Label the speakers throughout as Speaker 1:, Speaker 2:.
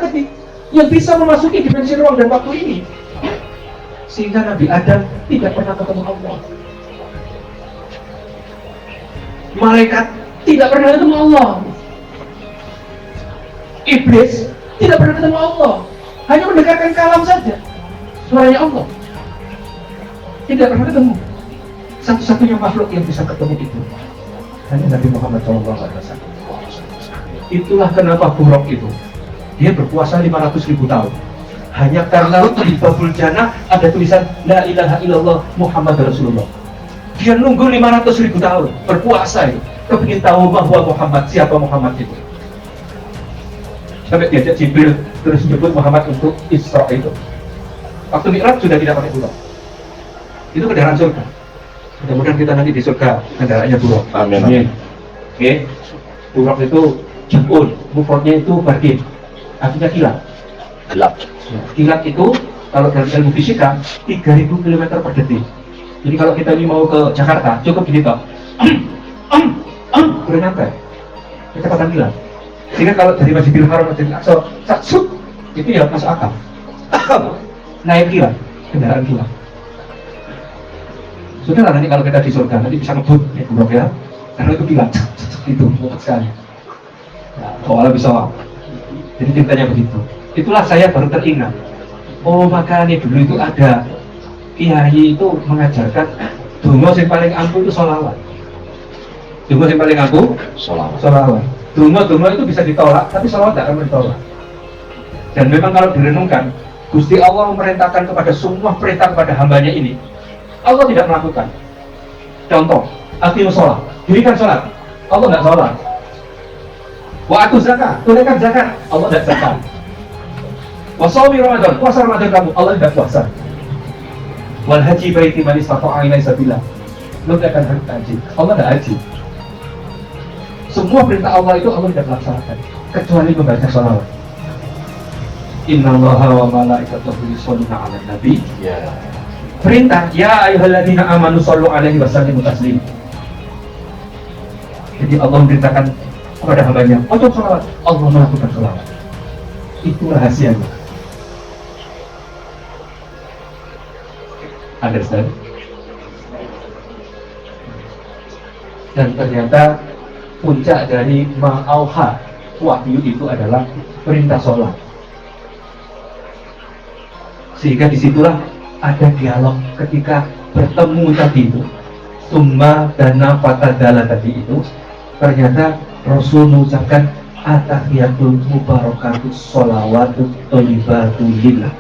Speaker 1: tadi yang bisa memasuki dimensi ruang dan waktu ini, sehingga Nabi Adam tidak pernah ketemu Allah. Malaikat tidak pernah ketemu Allah. Iblis tidak pernah ketemu Allah, hanya mendengarkan kalam saja, suaranya Allah. Tidak pernah ketemu. Satu-satunya makhluk yang bisa ketemu itu hanya Nabi Muhammad SAW. Itulah kenapa Buraq itu dia berpuasa 500.000 tahun. Hanya karena di Babul Jannah ada tulisan La ilaha illallah Muhammad Rasulullah. Dia nunggu 500.000 tahun berpuasa itu, kepingin tahu bahwa Muhammad, siapa Muhammad itu. Sampai diajak Jibril terus menyebut Muhammad untuk Isra itu. Waktu Mi'raj sudah tidak pakai Buraq. Itu kendaraan surga. Mudah-mudahan kita nanti di surga kendaraannya Buraq.
Speaker 2: Amin.
Speaker 1: Oke. Buraq itu jabun, mufradnya itu bardin. Artinya kilat.
Speaker 2: Gelap.
Speaker 1: Kilat itu kalau dalam ilmu fisika 3000 km per detik. Jadi kalau kita ini mau ke Jakarta cukup gini toh. Udah nyampe. Kecepatan kilat. Sehingga kalau dari Masjidil Haram ke Masjidil Aqsa, satsut itu ya masuk akal. Naik kilat, kendaraan kilat. Sudahlah nanti kalau kita di surga nanti bisa ngebut ya Buraq ya. Karena itu kilat. Itu cepat sekali. Nah, soalnya bisa. Jadi ceritanya begitu. Itulah saya baru teringat. Oh makanya dulu itu ada kiai itu mengajarkan donga yang paling ampuh itu sholawat. Donga yang paling ampuh sholawat. Donga itu bisa ditolak, tapi sholawat tidak akan ditolak. Dan memang kalau direnungkan, Gusti Allah memerintahkan kepada semua perintah kepada hambanya ini, Allah tidak melakukan. Contoh, aqimus sholat, dirikan sholat, Allah tidak sholat. Wa atu zakat, tunaikan zakat, Allah tidak zakat. Wa shaumi Ramadan, puasa Ramadan kamu, Allah tidak puasa. Wal haji baiti man istata'a ilaihi sabila, lu tidak akan haji, Allah tidak haji. Semua perintah Allah itu Allah tidak melaksanakan, kecuali membaca sholawat. Innallaha wa malaikatahu yusholluna 'alan nabi.
Speaker 2: Ya.
Speaker 1: Perintah, ya ayyuhalladzina amanu shollu alaihi wa sallimu taslima. Jadi Allah memerintahkan kepada hambanya, untuk sholawat, Allah melakukan sholawat. Itu rahasianya. Understand? Dan ternyata puncak dari ma'auha wahyu itu adalah perintah sholat. Sehingga disitulah ada dialog ketika bertemu tadi itu, summa dana fatadala tadi itu, ternyata Rasul mengucapkan atahiyatul mubarakatuh sholawatu tholibatu lillah.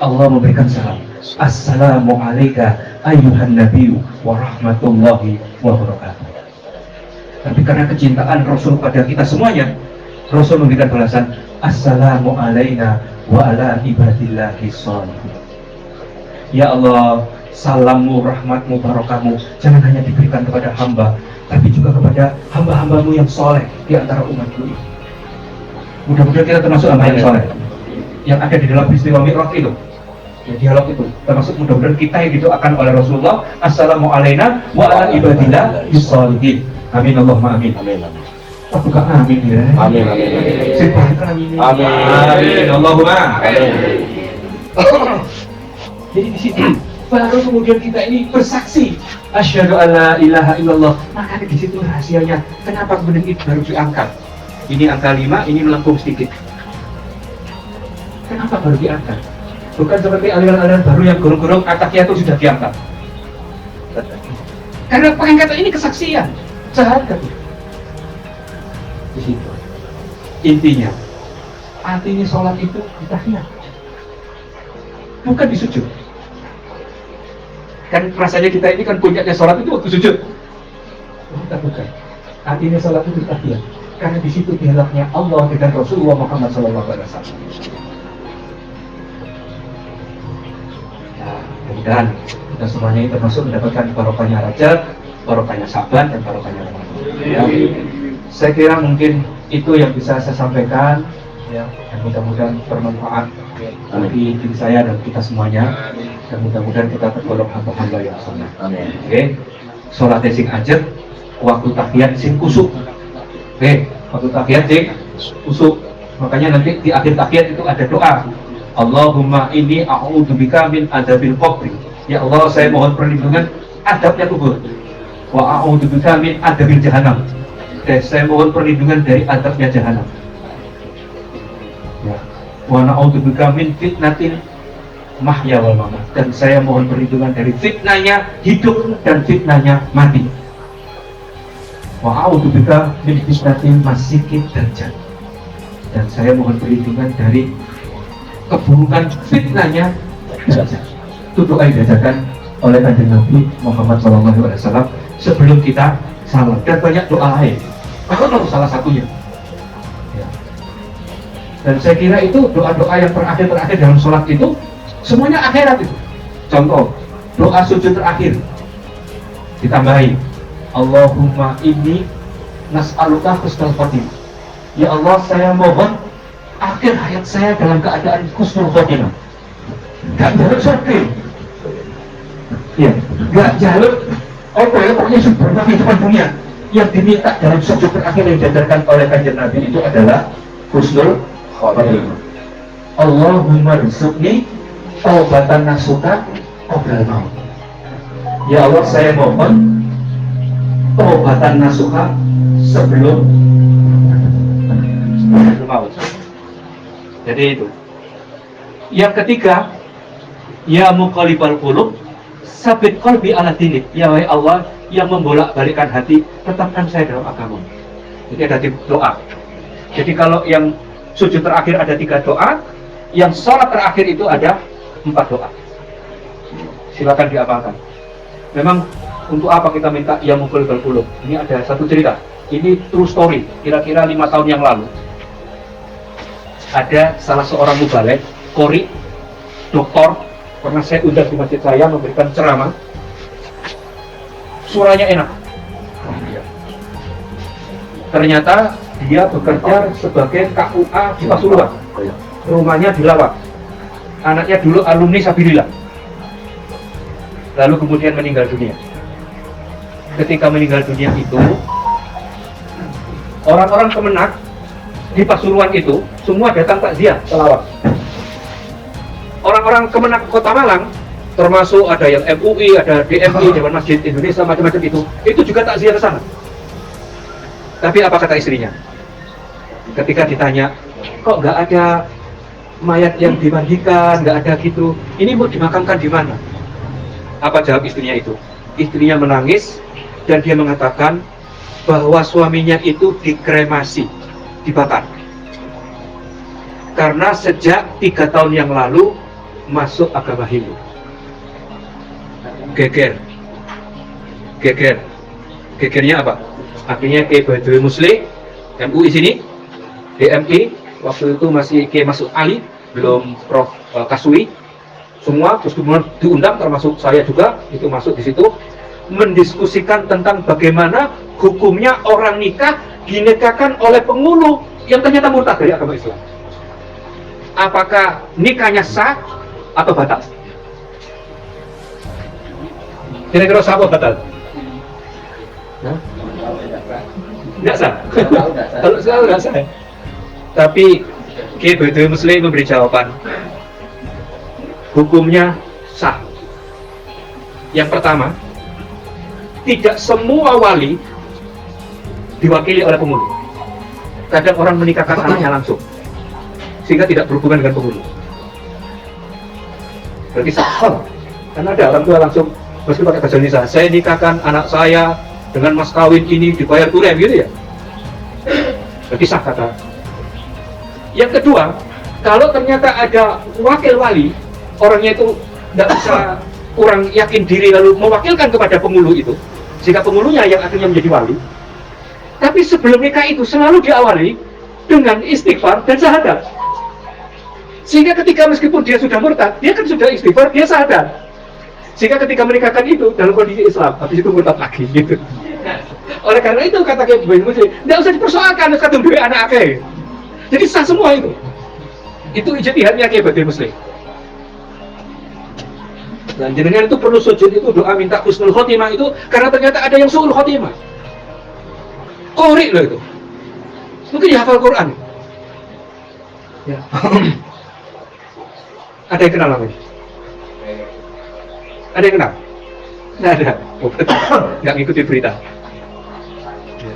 Speaker 1: Allah memberikan salam, assalamu alaika ayyuhan nabiyyu wa rahmatullahi wa barakatuh. Tapi karena kecintaan Rasul pada kita semuanya, Rasul memberikan balasan, assalamu alaina wa ala ibadillahi sholihin. Ya Allah, salammu, rahmatmu, barokahmu jangan hanya diberikan kepada hamba, tapi juga kepada hamba-hambamu yang soleh di antara umatku ini. Mudah-mudahan kita termasuk hamba yang soleh yang ada di dalam peristiwa Mi'raj itu. Ya, dialog itu termasuk mudah-mudahan kita yang didoakan oleh Rasulullah, assalamu alaina wa ala ibadillahi sholihin. Amin Allahumma amin.
Speaker 2: Amin.
Speaker 1: Oh, bukan amin ya.
Speaker 2: Amin.
Speaker 1: Amin.
Speaker 2: Amin.
Speaker 1: Allahumma
Speaker 2: Amin.
Speaker 1: Jadi di situ baru kemudian kita ini bersaksi asyhadu alla ilaha illallah. Maka di situ rahasianya. Kenapa kemudian itu baru diangkat? Ini angka 5, ini melengkung sedikit. Kenapa baru diangkat? Bukan seperti aliran-aliran baru yang gurung-gurung ataknya itu sudah diangkat. Karena pengangkatan ini kesaksian, syahadat. Di situ intinya, artinya sholat itu ditahiyat, bukan di sujud. Kan rasanya kita ini kan punyanya sholat itu waktu sujud. Bukan. Artinya sholat itu ditahiyat, karena di situ dialognya Allah dengan Rasulullah Muhammad SAW. Dan kita semuanya ini termasuk mendapatkan barokahnya Rajab, barokahnya Sa'ban, dan barokahnya Ramadan. Ya. Saya kira mungkin itu yang bisa saya sampaikan, ya, dan mudah-mudahan bermanfaat bagi diri saya dan kita semuanya, dan mudah-mudahan kita tergolong hamba-hamba yang soleh.
Speaker 2: Amin.
Speaker 1: Oke, sholat sing ajat, waktu tahiyat sing kusuk. Oke, waktu tahiyat sing kusuk. Makanya nanti di akhir-akhir itu ada doa. Allahumma inni a'udzubika min adzabil qabri. Ya Allah, saya mohon perlindungan adabnya kubur. Wa a'udzubika min adzabil jahannam. Dan saya mohon perlindungan dari adabnya jahanam. Ya. Wa na'udzubika min fitnatil mahya wal mamat. Dan saya mohon perlindungan dari fitnahnya hidup dan fitnahnya mati. Wa a'udzubika min fitnatil masiihid dajjal. Dan saya mohon perlindungan dari keburukan fitnahnya dajjal. Itu doa yang diajarkan oleh Kanjeng Nabi Muhammad SAW sebelum kita salat. Dan banyak doa lain. Kalau salah satunya. Ya. Dan saya kira itu doa-doa yang terakhir dalam sholat itu semuanya akhirat itu. Contoh, doa sujud terakhir ditambahin, Allahumma inni nas'aluka husnul khotimah. Ya Allah, saya mohon akhir hayat saya dalam keadaan husnul khotimah. Gak jaluk surga. Ya, gak jaluk pokoknya sempurna kehidupan dunia. Yang diminta dalam sujud terakhir yang diajarkan oleh Kanjeng Nabi itu adalah husnul khotimah. Allahumma rizukni taubatan nasuka qoblal maut. Ya Allah, saya mohon taubatan nasuka sebelum maut. Jadi itu. Yang ketiga, ya muqallibal qulub, sabit qalbi ala dinik. Ya wahai Allah yang membolak-balikkan hati, tetapkan saya dalam agama. Jadi ada doa. Jadi kalau yang sujud terakhir ada 3 doa, yang sholat terakhir itu ada 4 doa. Silakan diamalkan. Memang untuk apa kita minta ya muqallibal qulub? Ini ada satu cerita. Ini true story. Kira-kira 5 tahun yang lalu ada salah seorang mubalek, qori, doktor, pernah saya undang di masjid saya memberikan ceramah. Suaranya enak. Ternyata dia bekerja sebagai KUA di Pasuruan. Rumahnya di Lawak. Anaknya dulu alumni Sabilillah. Lalu kemudian meninggal dunia. Ketika meninggal dunia itu, orang-orang Kemenak di Pasuruan itu semua datang takziah ke Lawak. Orang-orang Kemenak Kota Malang, termasuk ada yang MUI, ada DMI, Dewan Masjid Indonesia, macam-macam itu juga takziah ke sana. Tapi apa kata istrinya? Ketika ditanya, kok nggak ada mayat yang dimandikan, nggak ada gitu, ini mau dimakamkan di mana? Apa jawab istrinya itu? Istrinya menangis dan dia mengatakan bahwa suaminya itu dikremasi, dibakar. Karena sejak 3 tahun yang lalu masuk agama Hindu. Gegernya apa? Akhirnya Kiai Baduy Musli, MUI sini, DMI, waktu itu masih Kiai Masud Ali, belum Prof Kasui, semua terus kemudian diundang, termasuk saya juga, itu masuk di situ, mendiskusikan tentang bagaimana hukumnya orang nikah dinikahkan oleh penghulu yang ternyata murtad dari agama Islam. Apakah nikahnya sah atau batal? Kira-kira sah atau batal? Tidak sah. Kalau sah tidak sah. Tapi Kiai Baduy Musli memberi jawaban. Hukumnya sah. Yang pertama, tidak semua wali diwakili oleh penghulu. Kadang orang menikahkan anaknya langsung, sehingga tidak berhubungan dengan penghulu. Berarti sah. Karena ada orang tua langsung, meski pakai bahasa Indonesia, saya nikahkan anak saya dengan mas kawin ini dibayar tunai, gitu ya. Berarti sah kata. Yang kedua, kalau ternyata ada wakil wali, orangnya itu tidak bisa, kurang yakin diri lalu mewakilkan kepada penghulu itu, sehingga penghulunya yang akhirnya menjadi wali. Tapi sebelum nikah itu selalu diawali dengan istighfar dan syahadat. Sehingga ketika meskipun dia sudah murtad, dia kan sudah istighfar, dia syahadat. Sehingga ketika menikahkan itu dalam kondisi Islam, habis itu murtad lagi gitu. Oleh karena itu kata Kiai Baduy Musli, tidak usah dipersoalkan kadung duwe anak akeh. Jadi sah semua itu. Itu ijtihadnya Kiai Baduy Musli. Dan jenengan itu perlu sujud itu doa minta husnul khotimah itu karena ternyata ada yang su'ul khotimah. Qori loh itu. Mungkin ya hafal Quran. Ya. Ada yang kenal namanya? Ada yang kenal? Nggak ada. Oh, nggak ngikuti berita. Ya.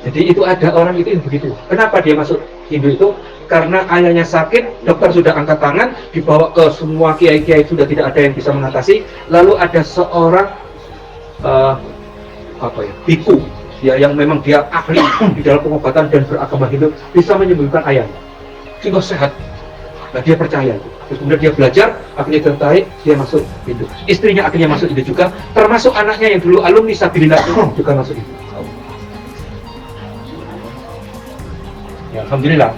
Speaker 1: Jadi itu ada orang itu yang begitu. Kenapa dia masuk Hindu itu? Karena ayahnya sakit, dokter sudah angkat tangan, dibawa ke semua kiai-kiai, sudah tidak ada yang bisa mengatasi. Lalu ada seorang biku, ya, yang memang dia ahli di dalam pengobatan dan beragama Hindu, bisa menyembuhkan ayahnya sehingga sehat. Nah, dia percaya. Terus kemudian dia belajar, akhirnya tertarik, dia masuk Hindu. Istrinya akhirnya masuk Hindu juga, termasuk anaknya yang dulu alumni Sabilillah juga masuk Hindu. Ya, alhamdulillah.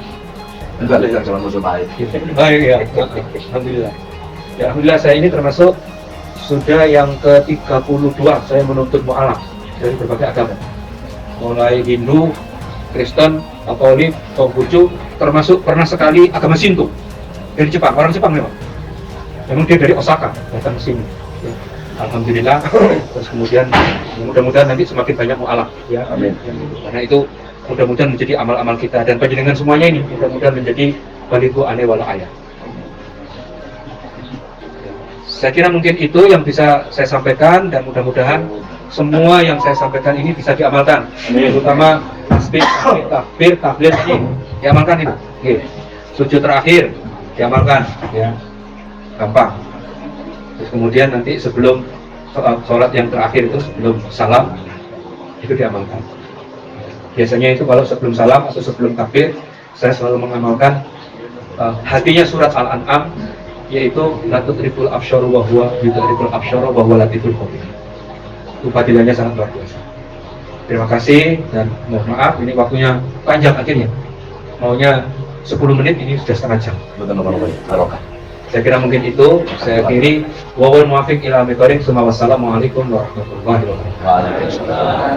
Speaker 2: Enggak ada yang cuma musuh baik.
Speaker 1: Baik ya. Alhamdulillah. Ya, alhamdulillah saya ini termasuk sudah yang ke-32 saya menuntut mu'alaf dari berbagai agama. Mulai Hindu, Kristen, Katolik, Konghucu, termasuk pernah sekali agama Shinto dari Jepang, orang Jepang memang. Memang dia dari Osaka datang ke sini. Ya. Alhamdulillah. Terus kemudian mudah-mudahan nanti semakin banyak mu'alaf ya.
Speaker 2: Amin.
Speaker 1: Karena itu mudah-mudahan menjadi amal-amal kita dan panjenengan semuanya ini mudah-mudahan menjadi baliku ane wala ayah. Saya kira mungkin itu yang bisa saya sampaikan dan mudah-mudahan semua yang saya sampaikan ini bisa diamalkan. Terutama tasbih, takbir, tahlil ini diamalkan itu. Oke. Sujud terakhir diamalkan ya. Gampang. Terus kemudian nanti sebelum sholat yang terakhir itu sebelum salam itu diamalkan. Biasanya itu kalau sebelum salam atau sebelum takbir saya selalu mengamalkan hatinya surat Al-An'am, yaitu latudrikul absyaru wa huwa yudrikul absyaru wa huwa latiful khabir. Itu fadilahnya sangat luar biasa. Terima kasih dan mohon maaf ini waktunya panjang akhirnya. Maunya 10 menit, ini sudah setengah jam.
Speaker 2: Barokah.
Speaker 1: Saya kira mungkin itu. Saya akhiri. Wawal muwafiq ila amiqarik. Wassalamualaikum warahmatullahi wabarakatuh.
Speaker 2: Waalaikumsalam.